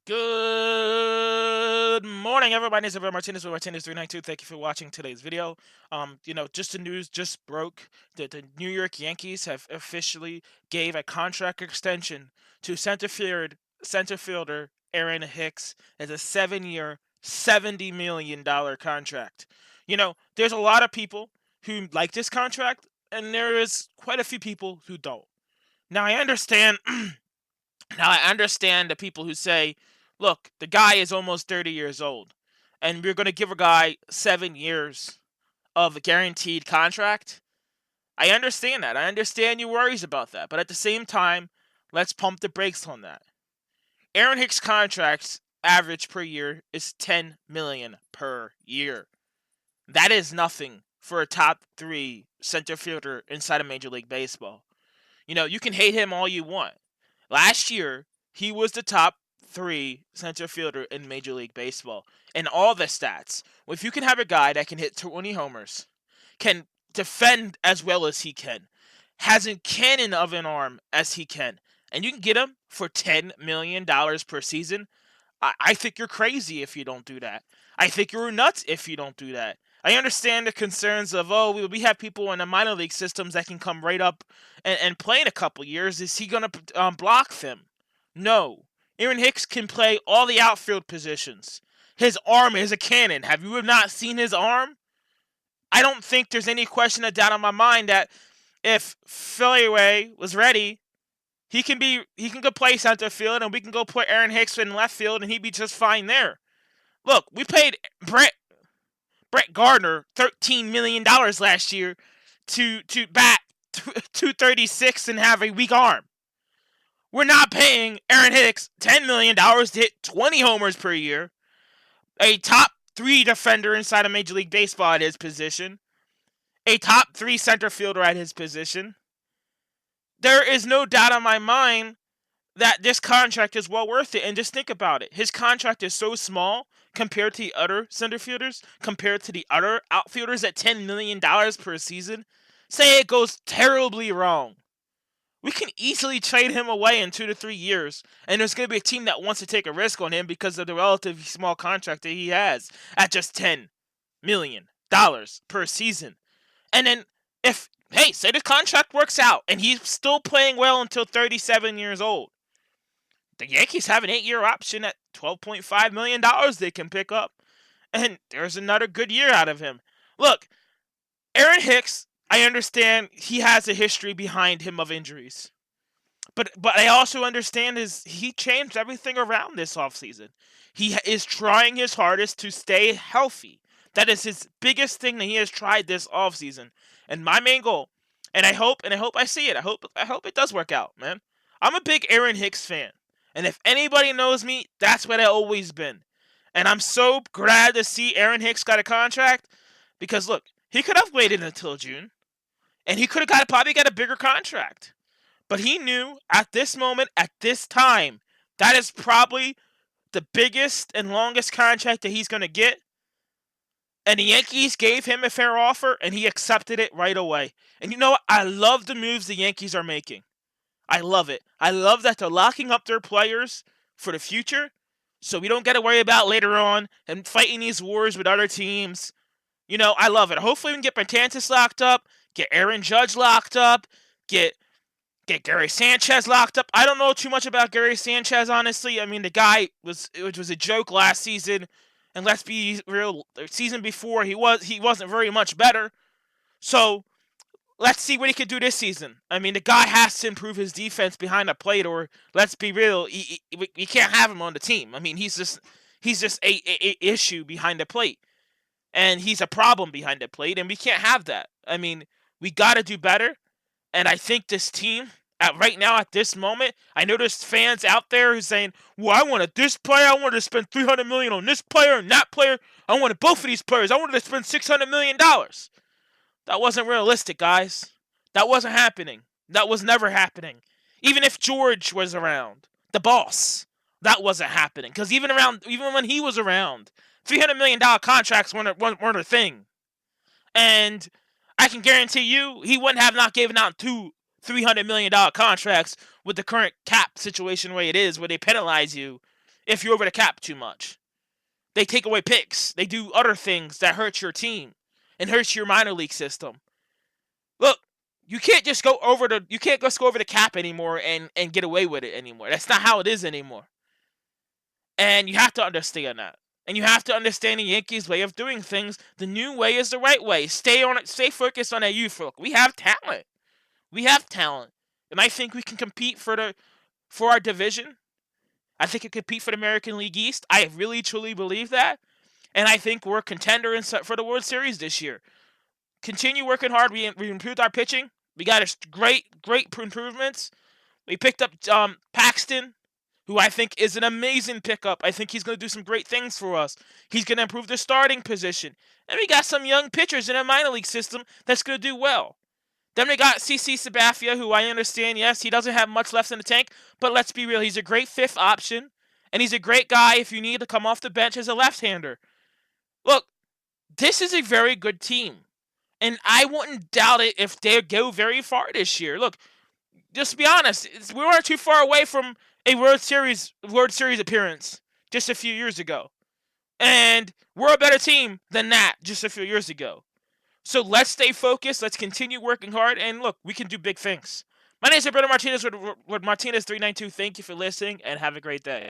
Good morning, everybody. My name is Everett Martinez with Martinez 392. Thank you for watching today's video. Just the news just broke that the New York Yankees have officially gave a contract extension to center fielder Aaron Hicks as a 7-year, $70 million contract. There's a lot of people who like this contract, and there is quite a few people who don't. Now I understand Now, I understand the people who say, look, the guy is almost 30 years old, and we're going to give a guy 7 years of a guaranteed contract. I understand that. I understand your worries about that. But at the same time, let's pump the brakes on that. Aaron Hicks' contract's average per year is $10 million per year. That is nothing for a top 3 center fielder inside of Major League Baseball. You can hate him all you want. Last year, he was the top 3 center fielder in Major League Baseball in all the stats. Well, if you can have a guy that can hit 20 homers, can defend as well as he can, has a cannon of an arm as he can, and you can get him for $10 million per season, I think you're crazy if you don't do that. I think you're nuts if you don't do that. I understand the concerns of, we have people in the minor league systems that can come right up and play in a couple years. Is he going to block them? No. Aaron Hicks can play all the outfield positions. His arm is a cannon. Have you not seen his arm? I don't think there's any question or doubt in my mind that if Philway was ready, he can go play center field, and we can go put Aaron Hicks in left field, and he'd be just fine there. Look, we paid Brett Gardner $13 million last year to bat 236 and have a weak arm. We're not paying Aaron Hicks $10 million to hit 20 homers per year, a top 3 defender inside of Major League Baseball at his position, a top 3 center fielder at his position. There is no doubt in my mind that this contract is well worth it. And just think about it. His contract is so small compared to the other center fielders, compared to the other outfielders at $10 million per season. Say it goes terribly wrong, we can easily trade him away in 2 to 3 years, and there's going to be a team that wants to take a risk on him because of the relatively small contract that he has at just $10 million per season. And then say this contract works out and he's still playing well until 37 years old, the Yankees have an 8-year option at $12.5 million they can pick up, and there's another good year out of him. Look, Aaron Hicks, I understand he has a history behind him of injuries. But I also understand he changed everything around this offseason. He is trying his hardest to stay healthy. That is his biggest thing that he has tried this offseason. And my main goal, and I hope I see it. I hope it does work out, man. I'm a big Aaron Hicks fan. And if anybody knows me, that's what I've always been. And I'm so glad to see Aaron Hicks got a contract because, look, he could have waited until June, and he could have probably got a bigger contract. But he knew at this moment, at this time, that is probably the biggest and longest contract that he's going to get. And the Yankees gave him a fair offer, and he accepted it right away. And you know what? I love the moves the Yankees are making. I love it. I love that they're locking up their players for the future, so we don't got to worry about later on and fighting these wars with other teams. I love it. Hopefully we can get Betances locked up, get Aaron Judge locked up, get Gary Sanchez locked up. I don't know too much about Gary Sanchez, honestly. I mean, the guy was a joke last season, and let's be real, the season before he wasn't very much better. So let's see what he could do this season. I mean, the guy has to improve his defense behind the plate, or let's be real, we can't have him on the team. I mean, he's just a issue behind the plate, and he's a problem behind the plate, and we can't have that. I mean, we got to do better, and I think this team, right now at this moment, I know there's fans out there who's saying, well, I wanted this player, I wanted to spend $300 million on this player and that player, I wanted both of these players, I wanted to spend $600 million. That wasn't realistic, guys. That wasn't happening. That was never happening. Even if George was around, the boss, that wasn't happening. Because even when he was around, $300 million contracts weren't a thing. And I can guarantee you, he wouldn't have not given out two $300 million contracts with the current cap situation where it is, where they penalize you if you're over the cap too much. They take away picks. They do other things that hurt your team and hurts your minor league system. Look, you can't just go over the cap anymore and get away with it anymore. That's not how it is anymore. And you have to understand that. And you have to understand the Yankees' way of doing things. The new way is the right way. Stay on it. Stay focused on that youth. Look, we have talent. We have talent, and I think we can compete for our division. I think it compete for the American League East. I really truly believe that, and I think we're a contender for the World Series this year. Continue working hard. We improved our pitching. We got great improvements. We picked up Paxton, who I think is an amazing pickup. I think he's going to do some great things for us. He's going to improve the starting position. And we got some young pitchers in a minor league system that's going to do well. Then we got CC Sabathia, who I understand, yes, he doesn't have much left in the tank, but let's be real, he's a great fifth option, and he's a great guy if you need to come off the bench as a left-hander. Look, this is a very good team, and I wouldn't doubt it if they go very far this year. Look, just to be honest, we weren't too far away from a World Series appearance just a few years ago, and we're a better team than that just a few years ago. So let's stay focused. Let's continue working hard. And look, we can do big things. My name is Roberto Martinez with Martinez392. Thank you for listening and have a great day.